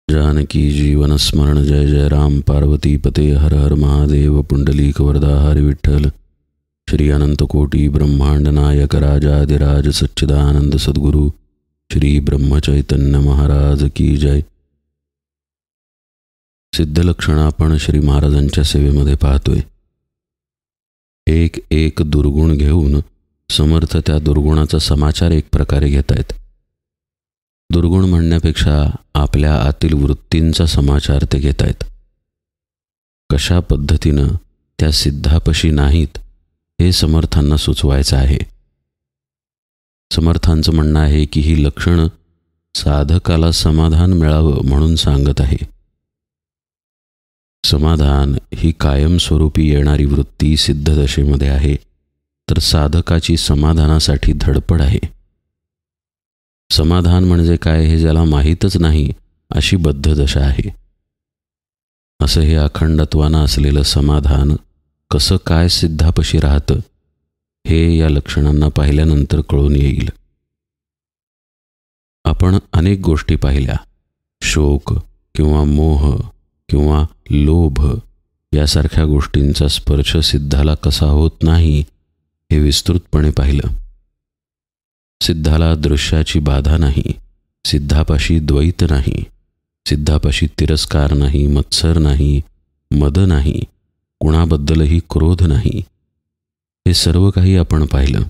जानकी जीवन स्मरण जय जय राम पार्वती पते हर हर महादेव पुंडलीक वरदा हरि विठ्ठल श्री अनंत कोटी ब्रह्मांड नायक राजाधिराज सच्चिदानंद सद्गुरु श्री ब्रह्मचैतन्य महाराज की जय। सिद्धलक्षण आपण श्री महाराजांच्या सेवेमध्ये पाहतोय। एक एक दुर्गुण घेऊन समर्थ त्या दुर्गुणाचा समाचार एक प्रकारे घेतायत। दुर्गुण म्हणण्यापेक्षा आपल्या आतील वृत्तींचा समाचार ते घेतायत। कशा पद्धतीनं त्या सिद्धापशी नाहीत हे समर्थांना सुचवायचं आहे। समर्थांचं म्हणणं आहे की ही लक्षणं साधकाला समाधान मिळावं म्हणून सांगत आहे। समाधान ही कायमस्वरूपी येणारी वृत्ती सिद्ध दशेमध्ये आहे, तर साधकाची समाधानासाठी धडपड आहे। समाधान म्हणजे काय हे ज्याला माहीतच नाही अशी बद्ध दशा आहे। असं हे अखंडत्वानं असलेलं समाधान कसं काय सिद्धापशी राहतं हे या लक्षणांना पाहिल्यानंतर कळून येईल। आपण अनेक गोष्टी पाहिल्या, शोक किंवा मोह किंवा लोभ यासारख्या गोष्टींचा स्पर्श सिद्धाला कसा होत नाही हे विस्तृतपणे पाहिलं। सिद्धाला दृश्याची बाधा नाही, सिद्धापाशी द्वैत नाही, सिद्धापाशी तिरस्कार नाही, मत्सर नाही, मद नाही, कुणाबद्दलही क्रोध नाही, हे सर्व काही आपण पाहिलं।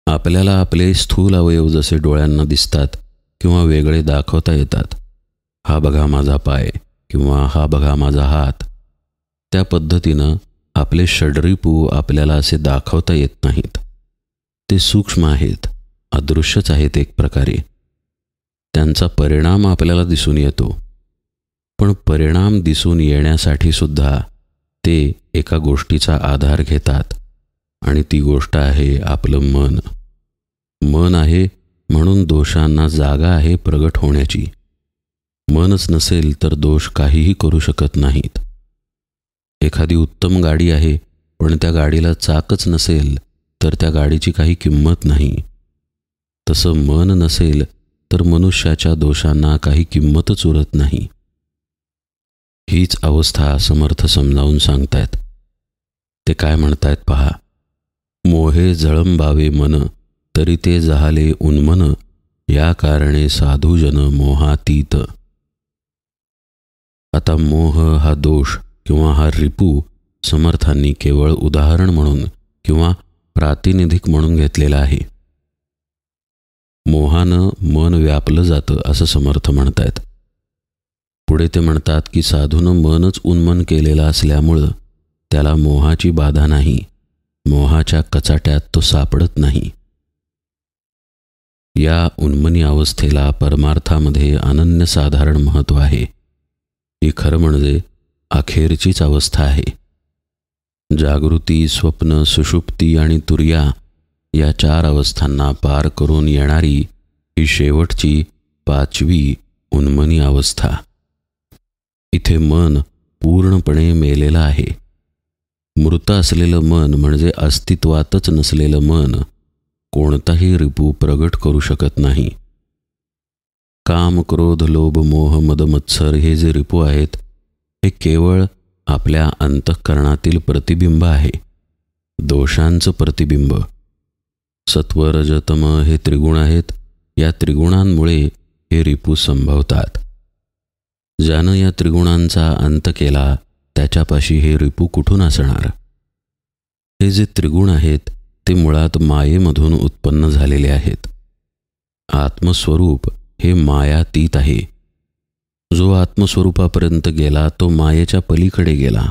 आपल्याला आपले स्थूल अवयव जसे डोळ्यांना दिसतात किंवा वेगळे दाखवता येतात, हा बघा माझा पाय किंवा हा बघा माझा हात, त्या पद्धतीनं आपले षड्रिपू आपल्याला असे दाखवता येत नाहीत। ते सूक्ष्म आहेत, अदृश्यच आहेत एक प्रकारे। त्यांचा परिणाम आपल्याला दिसून येतो, पण परिणाम दिसून येण्यासाठी सुद्धा ते एका गोष्टीचा आधार घेतात आणि ती गोष्ट आहे आपलं मन। मन आहे म्हणून दोषांना जागा आहे प्रगट होण्याची। मनच नसेल तर दोष काहीही करू शकत नाहीत। एखादी उत्तम गाडी आहे पण त्या गाडीला चाकच नसेल तर त्या गाडीची काही किंमत नाही। तसं मन नसेल तर मनुष्याच्या दोषांना काही किंमतच उरत नाही। हीच अवस्था समर्थ समजावून सांगतायत। ते काय म्हणतायत पहा, मोहे जळंबावे मन तरी ते जहाले उन्मन, या कारणे साधुजन मोहातीत। आता मोह हा दोष किंवा हा रिपू समर्थांनी केवळ उदाहरण म्हणून किंवा प्रातिनिधिक म्हणून घेतलेला आहे। मोहानं मन व्यापलं जातं असं समर्थ म्हणतायत। पुढे ते म्हणतात की साधूनं मनच उन्मन केलेलं असल्यामुळं त्याला मोहाची बाधा नाही, मोहाच्या कचाट्यात तो सापडत नाही। या उन्मनी अवस्थेला परमार्थामध्ये अनन्यसाधारण महत्त्व आहे। ही खरं म्हणजे अखेरचीच अवस्था आहे। जागृती, स्वप्न, सुषुप्ती आणि तुर्या या 4 अवस्थांना पार करून येणारी ही शेवटची 5वी उन्मनी अवस्था। इथे मन पूर्णपणे मेलेलं आहे। मृत असलेलं मन म्हणजे अस्तित्वातच नसलेलं मन कोणताही रिपू प्रगट करू शकत नाही। काम, क्रोध, लोभ, मोह, मद, मत्सर हे जे रिपू आहेत हे केवळ आपल्या अंतःकरणातील प्रतिबिंब आहे, दोषांचं प्रतिबिंब। सत्व, रज, तम हे त्रिगुण आहेत। या त्रिगुणांमुळे हे रिपू संभवतात। ज्यानं या त्रिगुणांचा अंत केला त्याच्यापाशी हे रिपू कुठून असणार? हे जे त्रिगुण आहेत ते मुळात मायेमधून उत्पन्न झालेले आहेत। आत्मस्वरूप हे मायातीत आहे। जो आत्मस्वरूपापर्यंत गेला तो मायेच्या पलीकडे गेला,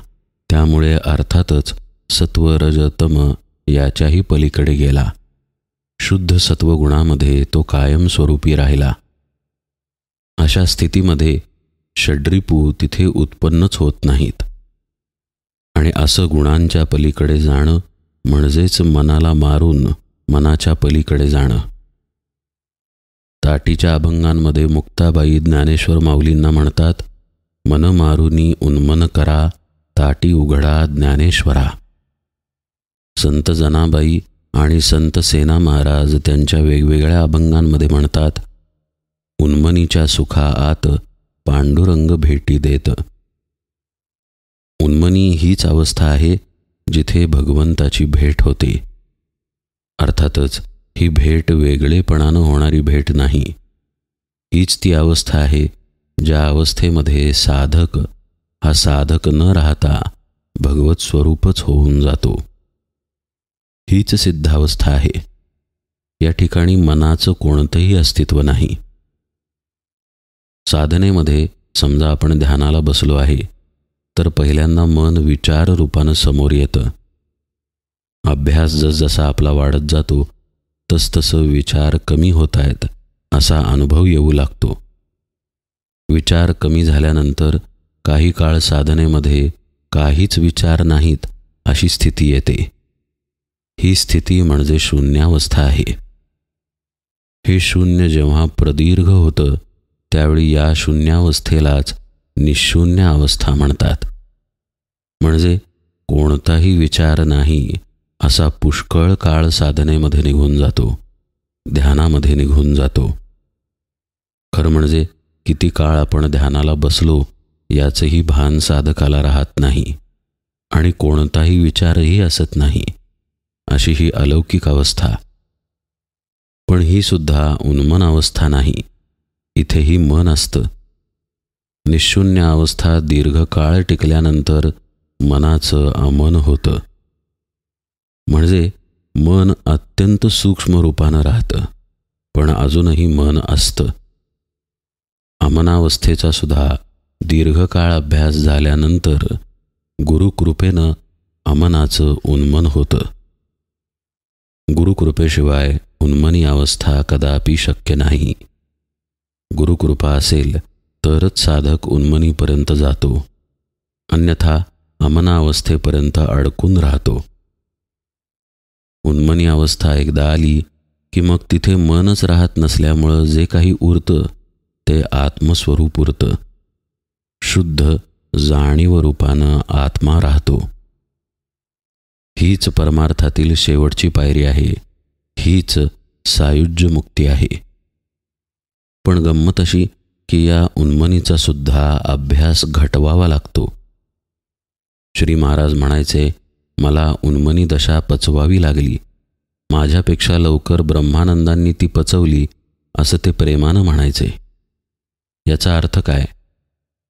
त्यामुळे अर्थातच सत्व, रज, तम याच्याही पलीकडे गेला। शुद्ध सत्वगुणामध्ये तो कायमस्वरूपी राहिला। अशा स्थितीमध्ये षड्रिपू तिथे उत्पन्नच होत नाहीत। आणि असं गुणांच्या पलीकडे जाणं म्हणजेच मनाला मारून मनाच्या पलीकडे जाणं। ताटीच्या अभंगांमध्ये मुक्ताबाई ज्ञानेश्वर माऊलींना म्हणतात, मन मारुनी उन्मन करा ताटी उघडा ज्ञानेश्वरा। संत जनाबाई आणि संत सेना महाराज त्यांच्या वेगवेगळ्या अभंगांमध्ये म्हणतात, उन्मनीच्या सुखाआत पांडुरंग भेटी देत. उन्मनी हीच अवस्था आहे जिथे भगवंताची भेट होते. अर्थातच ही भेट वेगळेपणानं होणारी भेट नाही. हीच ती अवस्था आहे ज्या अवस्थेमध्ये साधक हा साधक न राहता भगवत स्वरूपच होऊन जातो. हीच सिद्धावस्था आहे. या ठिकाणी मनाचं कोणतंही अस्तित्व नाही. साधनेमध्ये समजा आपण ध्यानाला बसलो आहे तर पहिल्यांदा मन विचार रूपानं समोर येतं. अभ्यास जसजसा आपला वाढत जातो तसतसं विचार कमी होत आहेत असा अनुभव येऊ लागतो. विचार कमी झाल्यानंतर काही काळ साधनेमध्ये काहीच विचार नाहीत अशी स्थिती येते. ही स्थिती म्हणजे शून्यावस्था आहे. हे शून्य जेव्हा प्रदीर्घ होतं त्यावेळी या शून्यावस्थेलाच निशून्य अवस्था म्हणतात. म्हणजे कोणताही विचार नाही असा पुष्कळ काळ साधनेमध्ये निघून जातो, ध्यानामध्ये निघून जातो. खरं म्हणजे किती काळ आपण ध्यानाला बसलो याचंही भान साधकाला राहत नाही आणि कोणताही विचारही असत नाही. अशी ही अलौकिक अवस्था. पण ही सुद्धा उन्मन अवस्था नाही. इथेही मन असतं. निशून्य अवस्था दीर्घकाळ टिकल्यानंतर मनाचं अमन होतं. म्हणजे मन अत्यंत सूक्ष्म रूपानं राहतं, पण अजूनही मन असतं. अमनावस्थेचा सुद्धा दीर्घकाळ अभ्यास झाल्यानंतर गुरुकृपेनं अमनाचं उन्मन होतं. गुरुकृपेशिवाय उन्मनी अवस्था कदापि शक्य नाही. गुरुकृपा असेल तरच साधक उन्मनीपर्यंत जातो, अन्यथा अमनावस्थेपर्यंत अडकून राहतो. उन्मनी अवस्था एकदा आली की मग तिथे मनच राहत नसल्यामुळं जे काही उरतं ते आत्मस्वरूप उरतं. शुद्ध जाणीव रूपानं आत्मा राहतो. हीच परमार्थातील शेवटची पायरी आहे. हीच सायुज्य मुक्ती आहे. पण गंमत अशी की या उन्मनीचा सुद्धा अभ्यास घटवावा लागतो. श्री महाराज म्हणायचे, मला उन्मनी दशा पचवावी लागली. माझ्यापेक्षा लवकर ब्रह्मानंदांनी ती पचवली असं ते प्रेमानं म्हणायचे. याचा अर्थ काय?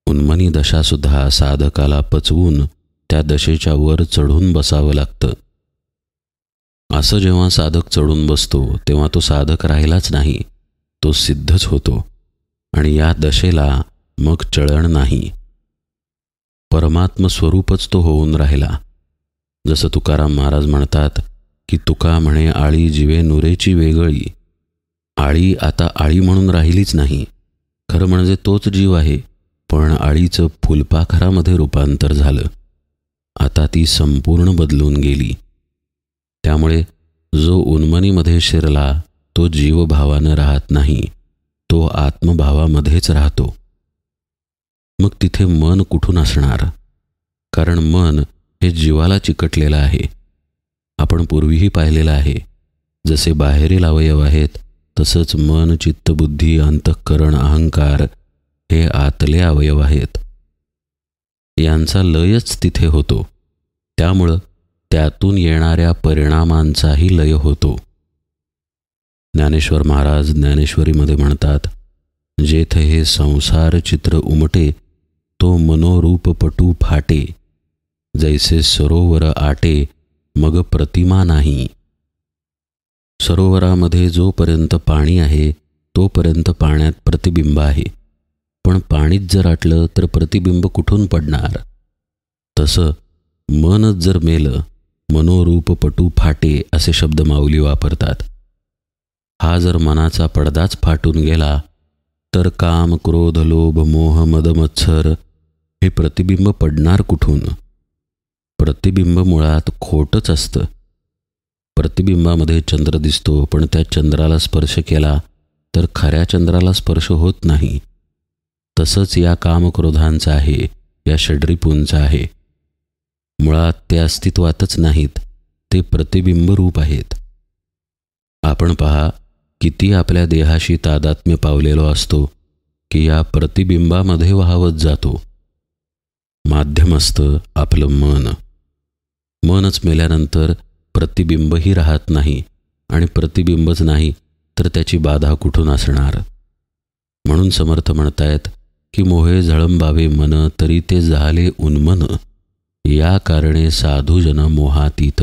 उन्मनी दशासुद्धा साधकाला पचवून त्या दशेच्या वर चढून बसावं लागतं. असं जेव्हा साधक चढून बसतो तेव्हा तो साधक राहिलाच नाही, तो सिद्धच होतो आणि या दशेला मग चळण नाही. परमात्म स्वरूपच तो होऊन राहिला. जसं तुकाराम महाराज म्हणतात की तुका म्हणे आळी जीवे नुरेची वेगळी. आळी आता आळी म्हणून राहिलीच नाही. खरं म्हणजे तोच जीव आहे, पण आळीचं फुलपाखरामध्ये रूपांतर झालं. आता ती संपूर्ण बदलून गेली. त्यामुळे जो उन्मनीमध्ये शिरला तो जीवभावानं राहत नाही, तो आत्मभावामध्येच राहतो. मग तिथे मन कुठून असणार? कारण मन हे जीवाला चिकटलेलं आहे. आपण पूर्वीही पाहिलेलं आहे, जसे बाहेरील अवयव आहेत तसंच मन, चित्त, बुद्धी, अंतःकरण, अहंकार हे आतले अवयव आहेत. यांचा लयच तिथे होतो. त्यामुळं त्यातून येणाऱ्या परिणामांचाही लय होतो. ज्ञानेश्वर महाराज ज्ञानेश्वरीमध्ये म्हणतात, जेथ हे संसार चित्र उमटे तो मनोरूपपटू फाटे. जैसे सरोवर आटे मग प्रतिमा नाही. सरोवरामध्ये जोपर्यंत पाणी आहे तोपर्यंत पाण्यात प्रतिबिंब आहे, पण पाणीच जर आटलं तर प्रतिबिंब कुठून पडणार? तसं मनच जर मेलं, मनोरूपपटू फाटे असे शब्द माऊली वापरतात. हा जर मनाचा पडदाच फाटून गेला तर काम, क्रोध, लोभ, मोह, मद, मत्सर हे प्रतिबिंब पडणार कुठून? प्रतिबिंब मुळात खोटच असतं. प्रतिबिंबामध्ये चंद्र दिसतो, पण त्या चंद्राला स्पर्श केला तर खऱ्या चंद्राला स्पर्श होत नाही. तसंच या कामक्रोधांचं आहे, या षड्रिपूंचं आहे. मुळात ते अस्तित्वातच नाहीत, ते प्रतिबिंब रूप आहेत. आपण पहा, किती आपल्या देहाशी तादात्म्य पावलेलो असतो की या प्रतिबिंबामध्ये वाहवत जातो. माध्यम असतं आपलं मन. मनच मेल्यानंतर प्रतिबिंबही राहत नाही आणि प्रतिबिंबच नाही तर त्याची बाधा कुठून असणार. म्हणून समर्थ म्हणतायत की मोहे झळंबावे मन तरी ते झाले उन्मन, या कारणे साधूजन मोहातीत.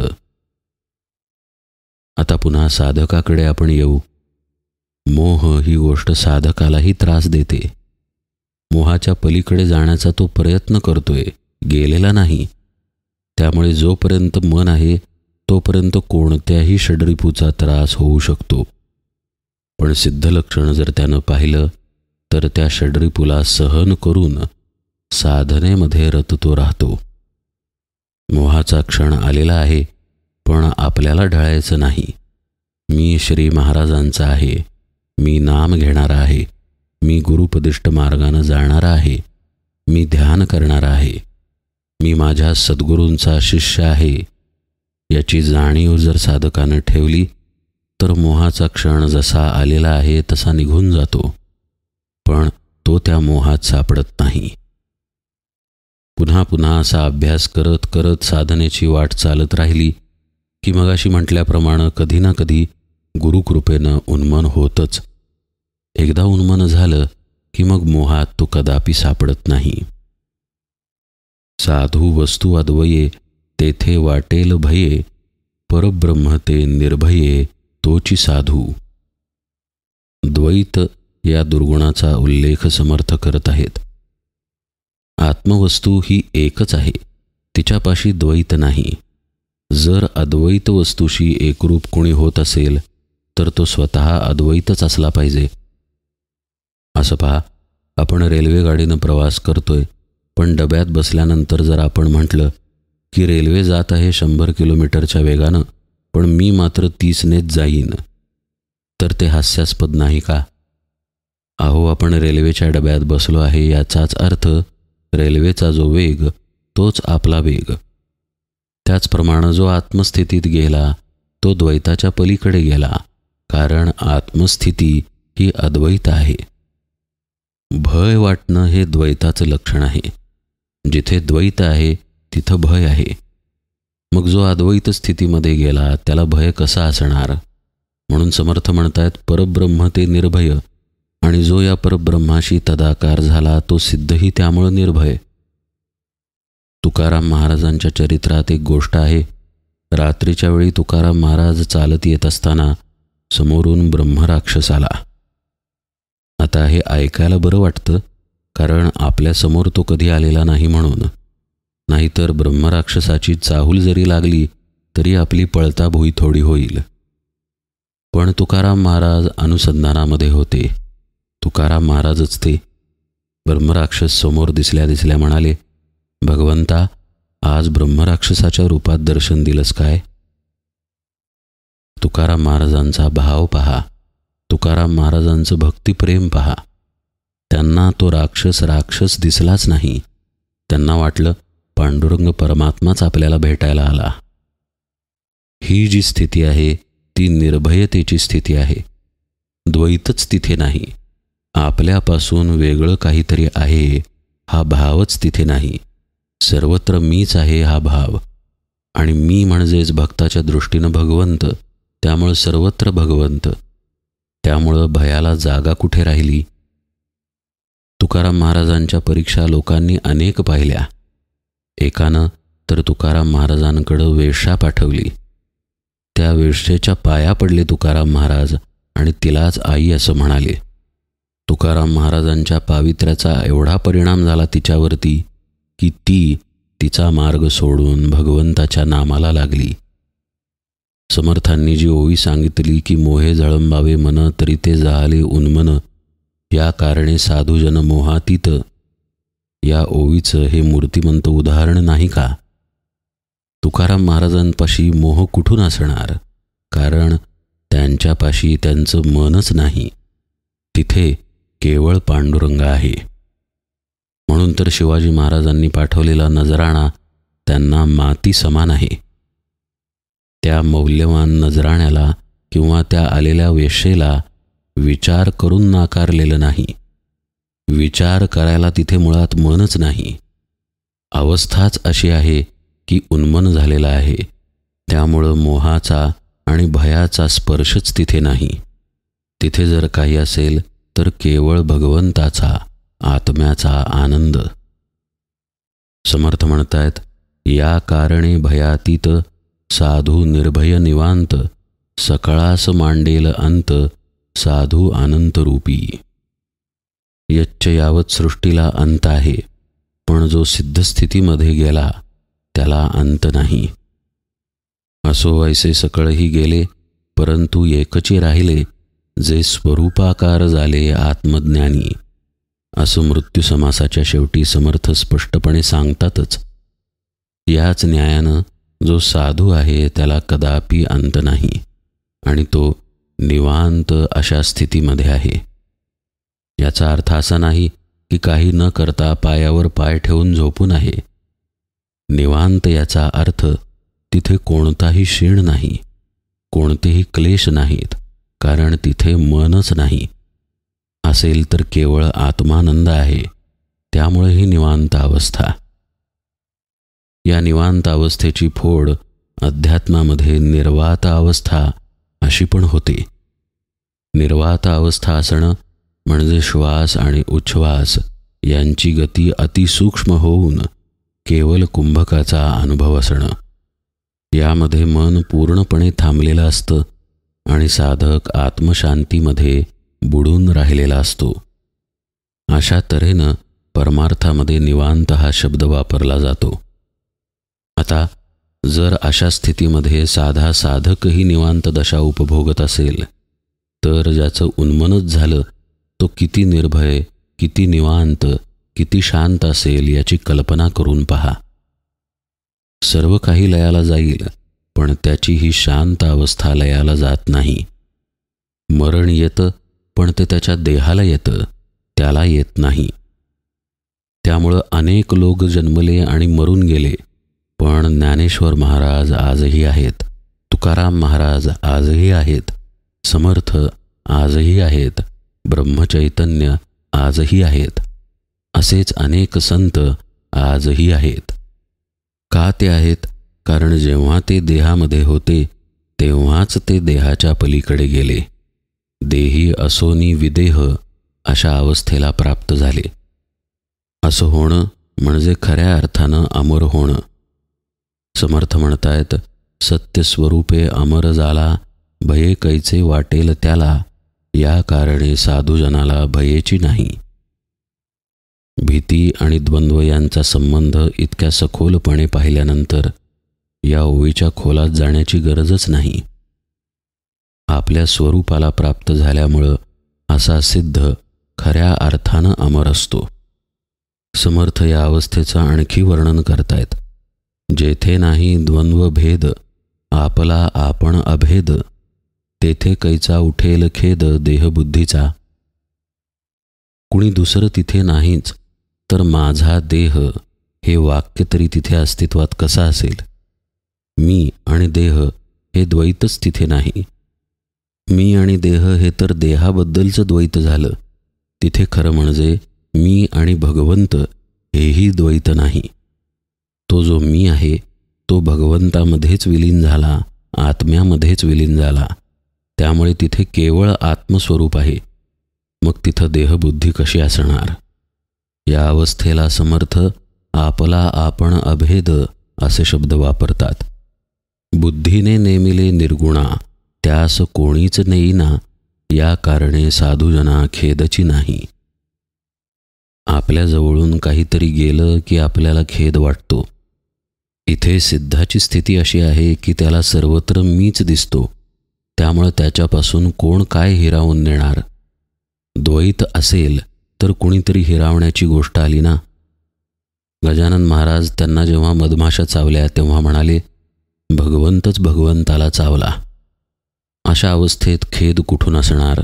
आता पुन्हा साधकाकडे आपण येऊ. मोह ही गोष्ट साधकालाही त्रास देते. मोहाच्या पलीकडे जाण्याचा तो प्रयत्न करतोय, गेलेला नाही. त्यामुळे जोपर्यंत मन आहे तोपर्यंत कोणत्याही षड्रिपूचा त्रास होऊ शकतो. पण सिद्धलक्षण जर त्यानं पाहिलं तर त्या षड्रिपूला सहन करून साधनेमध्ये रततो राहतो. मोहाचा क्षण आलेला आहे, पण आपल्याला ढळायचं नाही. मी श्री महाराजांचा आहे, मी नाम घेणारा आहे, मी गुरुपदिष्ट मार्गानं जाणारा आहे, मी ध्यान करणारा आहे, मी माझ्या सद्गुरूंचा शिष्य आहे, याची जाणीव जर साधकानं ठेवली तर मोहाचा क्षण जसा आलेला आहे तसा निघून जातो. पण तो त्या मोहात सापडत नाही. पुन्हा पुन्हा असा अभ्यास करत करत साधनेची वाट चालत राहिली की मगाशी म्हटल्याप्रमाणे कधी ना कधी गुरुकृपेनं उन्मन होतच. एकदा उन्मन झालं की मग मोहात तो कदापि सापडत नाही. साधू वस्तू अद्वये तेथे वाटेल भये, परब्रह्म ते निर्भये तोची साधू. द्वैत या दुर्गुणाचा उल्लेख समर्थ करत आहेत. आत्मवस्तू ही एकच आहे, तिच्यापाशी द्वैत नाही. जर अद्वैत वस्तूशी एकरूप कोणी होत असेल तर तो स्वतः अद्वैतच असला पाहिजे. असं पहा, आपण रेल्वेगाडीनं प्रवास करतोय, पण डब्यात बसल्यानंतर जर आपण म्हटलं की रेल्वे जात आहे 100 किलोमीटरच्या वेगानं पण मी मात्र 30नेच जाईन, तर ते हास्यास्पद नाही का? अहो, आपण रेल्वेच्या डब्यात बसलो आहे याचाच अर्थ रेल्वेचा जो वेग तोच आपला वेग. त्याचप्रमाणे जो आत्मस्थितीत गेला तो द्वैताच्या पलीकडे गेला, कारण आत्मस्थिती ही अद्वैत आहे. भय वाटणं हे द्वैताचं लक्षण आहे. जिथे द्वैत आहे तिथं भय आहे. मग जो अद्वैत स्थितीमध्ये गेला त्याला भय कसा असणार? म्हणून समर्थ म्हणतायत परब्रह्म ते निर्भय, आणि जो या परब्रह्माशी तदाकार झाला तो सिद्धही त्यामुळे निर्भय. तुकाराम महाराजांच्या चरित्रात एक गोष्ट आहे. रात्रीच्या वेळी तुकाराम महाराज चालत येत असताना समोरून ब्रह्मराक्षस आला. आता हे ऐकायला बरं वाटतं, कारण आपल्यासमोर तो कधी आलेला नाही म्हणून. नाहीतर ब्रह्मराक्षसाची चाहूल जरी लागली तरी आपली पळताभुई थोडी होईल. पण तुकाराम महाराज अनुसंधानामध्ये होते. तुकाराम महाराजच ते. ब्रह्मराक्षस समोर दिसल्या दिसल्या म्हणाले, भगवंता, आज ब्रह्मराक्षसाच्या रूपात दर्शन दिलंस काय? तुकाराम महाराजांचा भाव पहा, तुकाराम महाराजांचं भक्तिप्रेम पहा. त्यांना तो राक्षस दिसलाच नाही. त्यांना वाटलं पांडुरंग परमात्माच आपल्याला भेटायला आला. ही जी स्थिती आहे ती निर्भयतेची स्थिती आहे. द्वैतच तिथे नाही. आपल्यापासून वेगळं काहीतरी आहे हा भावच तिथे नाही. सर्वत्र मीच आहे हा भाव, आणि मी म्हणजेच भक्ताच्या दृष्टीनं भगवंत, त्यामुळं सर्वत्र भगवंत. त्यामुळं भयाला जागा कुठे राहिली? तुकाराम महाराजांच्या परीक्षा लोकांनी अनेक पाहिल्या. एकानं तर तुकाराम महाराजांकडं वेश्या पाठवली. त्या वेश्येच्या पाया पडले तुकाराम महाराज आणि तिलाच आई असं म्हणाले. तुकाराम महाराजांच्या पावित्र्याचा एवढा परिणाम झाला तिच्यावरती की ती तिचा मार्ग सोडून भगवंताच्या नामाला लागली. समर्थांनी जी ओवी सांगितली की मोहे झळंबावे मन तरी ते झाले उन्मन, या कारणे साधूजन मोहातीत, या ओवीचं हे मूर्तिमंत उदाहरण नाही का? तुकाराम महाराजांपाशी मोह कुठून असणार? कारण त्यांच्यापाशी त्यांचं मनच नाही. तिथे केवळ पांडुरंग आहे. म्हणून तर शिवाजी महाराजांनी पाठवलेला नजराणा त्यांना माती समान आहे. त्या मौल्यवान नजराण्याला किंवा त्या आलेल्या वेश्येला विचार करून नाकारलेलं नाही. विचार करायला तिथे मुळात मनच नाही. अवस्थाच अशी आहे की उन्मन झालेला आहे. त्यामुळं मोहाचा आणि भयाचा स्पर्शच तिथे नाही. तिथे जर काही असेल तर केवळ भगवंताचा, आत्म्याचा आनंद. समर्थ म्हणतायत, या कारणे भयातीत साधू निर्भय निवांत, सकळास मांडेल अंत साधू अनंत रूपी. यच्च यावत सृष्टीला अंत आहे, पण जो सिद्धस्थितीमध्ये गेला त्याला अंत नाही. असो ऐसे सकळही गेले, परंतु एकची राहिले, जे स्वरूपाकार झाले आत्मज्ञानी. असं मृत्यू समासाच्या शेवटी समर्थ स्पष्टपणे सांगतातच. याच न्यायानं जो साधू आहे त्याला कदापि अंत नाही आणि तो निवांत अशा स्थितीमध्ये आहे. याचा अर्थ असा नाही की काही न करता पायावर पाय ठेवून झोपून आहे. निवांत याचा अर्थ तिथे कोणताही क्षीण नाही, कोणतेही क्लेश नाहीत, कारण तिथे मनच नाही. असेल तर केवळ आत्मानंद आहे, त्यामुळे ही निवांत अवस्था. या निवांत अवस्थेची फोड अध्यात्मामध्ये निर्वात अवस्था अशी पण होते. निर्वात अवस्था असणं म्हणजे श्वास आणि उच्छ्वास यांची गती अतिसूक्ष्म होऊन केवळ कुंभकाचा अनुभव असणं. यामध्ये मन पूर्णपणे थांबलेलं असतं आणि साधक आत्मशांतीमध्ये बुडून राहिलेला असतो. अशा तऱ्हेनं परमार्थामध्ये निवांत हा शब्द वापरला जातो. आता जर अशा स्थितीमध्ये साधा साधकही निवांत दशा उपभोगत असेल तर ज्याचं उन्मनच झालं तो किती निर्भय, किती निवांत, किती शांत असेल याची कल्पना करून पहा. सर्व काही लयाला जाईल, पण त्याची ही शांत अवस्था लयाला जात नाही. मरण येतं, पण ते त्याच्या देहाला येतं, त्याला येत नाही. त्यामुळं अनेक लोक जन्मले आणि मरून गेले, पण ज्ञानेश्वर महाराज आजही आहेत, तुकाराम महाराज आजही आहेत, समर्थ आजही आहेत, ब्रह्मचैतन्य आजही आहेत, असेच अनेक संत आजही आहेत. का ते आहेत? कारण जेव्हा ते देहामध्ये होते तेव्हाच ते देहाच्या पलीकडे गेले. देही असोनी विदेह अशा अवस्थेला प्राप्त झाले. असं होणं म्हणजे खऱ्या अर्थानं अमर होणं. समर्थ म्हणतायत, सत्यस्वरूपे अमर झाला, भये कैचे वाटेल त्याला, या कारणे साधूजनाला भयेची नाही. भीती आणि द्वंद्व यांचा संबंध इतक्या सखोलपणे पाहिल्यानंतर या ओवीच्या खोलात जाण्याची गरजच नाही. आपल्या स्वरूपाला प्राप्त झाल्यामुळं असा सिद्ध खऱ्या अर्थानं अमर असतो. समर्थ या अवस्थेचं आणखी वर्णन करतायत. जेथे नाही द्वंद्व भेद, आपला आपण अभेद, तेथे कैचा उठेल खेद देहबुद्धीचा. कुणी दुसरं तिथे नाहीच, तर माझा देह हे वाक्य तरी तिथे अस्तित्वात कसा असेल? मी आणि देह हे द्वैतच तिथे नाही. मी आणि देह हे तर देहाबद्दलचं द्वैत झालं. तिथे खरं म्हणजे मी आणि भगवंत हेही द्वैत नाही. तो जो मी आहे तो भगवंतामध्येच विलीन झाला, आत्म्यामध्येच विलीन झाला. त्यामुळे तिथे केवळ आत्मस्वरूप आहे. मग तिथं देहबुद्धी कशी असणार? या अवस्थेला समर्थ आपला आपण अभेद असे शब्द वापरतात. बुद्धीने नेमिले निर्गुणा, त्यास कोणीच नेईना, या कारणे साधूजना खेदची नाही. आपल्या जवळून काहीतरी गेलं की आपल्याला खेद वाटतो. इथे सिद्धाची स्थिती अशी आहे की त्याला सर्वत्र मीच दिसतो. त्यामुळे त्याच्यापासून कोण काय हिरावून नेणार? द्वैत असेल तर कुणीतरी हिरावण्याची गोष्ट आली ना. गजानन महाराज त्यांना जेव्हा मधमाशा चावल्या तेव्हा म्हणाले, भगवंतच भगवंताला चावला. अशा अवस्थेत खेद कुठून असणार?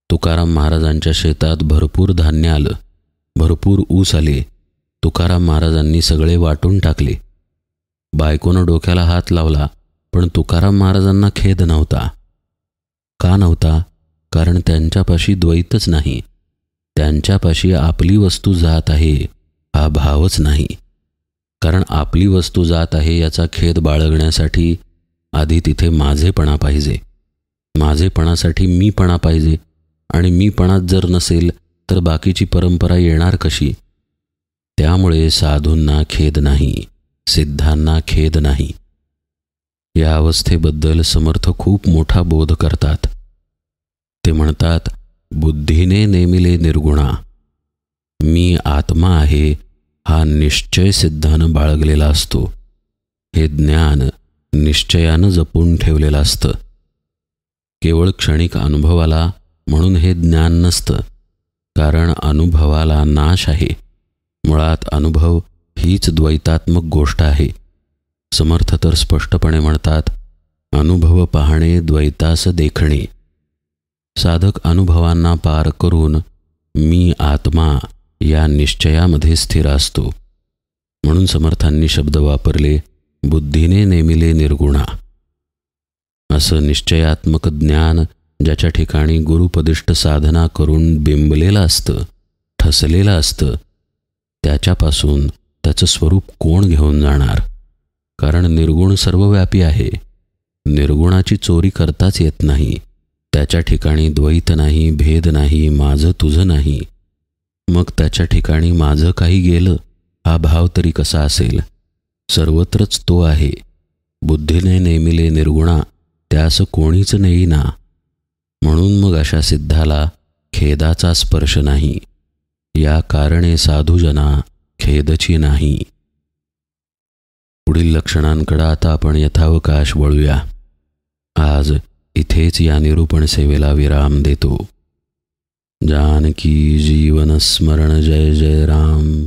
तुकाराम महाराजांच्या शेतात भरपूर धान्य आलं, भरपूर ऊस आले. तुकाराम महाराजांनी सगळे वाटून टाकले. बायकोनं डोक्याला हात लावला, पण तुकाराम महाराजांना खेद नव्हता. का नव्हता? कारण त्यांच्यापाशी द्वैतच नाही. त्यांच्यापाशी आपली वस्तू जात आहे हा भावच नाही. कारण आपली वस्तू जात आहे याचा खेद बाळगण्यासाठी आधी तिथे माझेपणा पाहिजे. माझेपणासाठी मीपणा पाहिजे. आणि मीपणात जर नसेल तर बाकीची परंपरा येणार कशी? त्यामुळे साधूंना खेद नाही, सिद्धांना खेद नाही. या अवस्थेबद्दल समर्थ खूप मोठा बोध करतात. ते म्हणतात, बुद्धीने नेमिले निर्गुणा. मी आत्मा आहे हा निश्चय सिद्धानं बाळगलेला असतो. हे ज्ञान निश्चयानं जपून ठेवलेलं असतं. केवळ क्षणिक अनुभवाला म्हणून हे ज्ञान नसतं. कारण अनुभवाला नाश आहे. मुळात अनुभव हीच द्वैतात्मक गोष्ट आहे. समर्थ तर स्पष्टपणे म्हणतात, अनुभव पाहणे द्वैतास देखणे. साधक अनुभवांना पार करून मी आत्मा या निश्चयामध्ये स्थिर असतो. म्हणून समर्थांनी शब्द वापरले, बुद्धीने नेमिले निर्गुणा. असं निश्चयात्मक ज्ञान ज्याच्या ठिकाणी गुरुपदिष्ट साधना करून बिंबलेलं असतं, ठसलेलं असतं, त्याच्यापासून त्याचं स्वरूप कोण घेऊन जाणार? कारण निर्गुण सर्वव्यापी आहे. निर्गुणाची चोरी करताच येत नाही. त्याच्या ठिकाणी द्वैत नाही, भेद नाही, माझं तुझं नाही. मग त्याच्या ठिकाणी माझं काही गेलं हा भाव तरी कसा असेल? सर्वत्रच तो आहे. बुद्धीने नेमिले निर्गुणा त्यास कोणीच नेईना. म्हणून मग अशा सिद्धाला खेदाचा स्पर्श नाही. या कारणे साधुजना खेदची नाही. पुढील लक्षणांकडे आता आपण यथावकाश वळूया. आज इथेच या निरूपण सेवेला विराम देतो. जानकी जीवन स्मरण जय जय राम.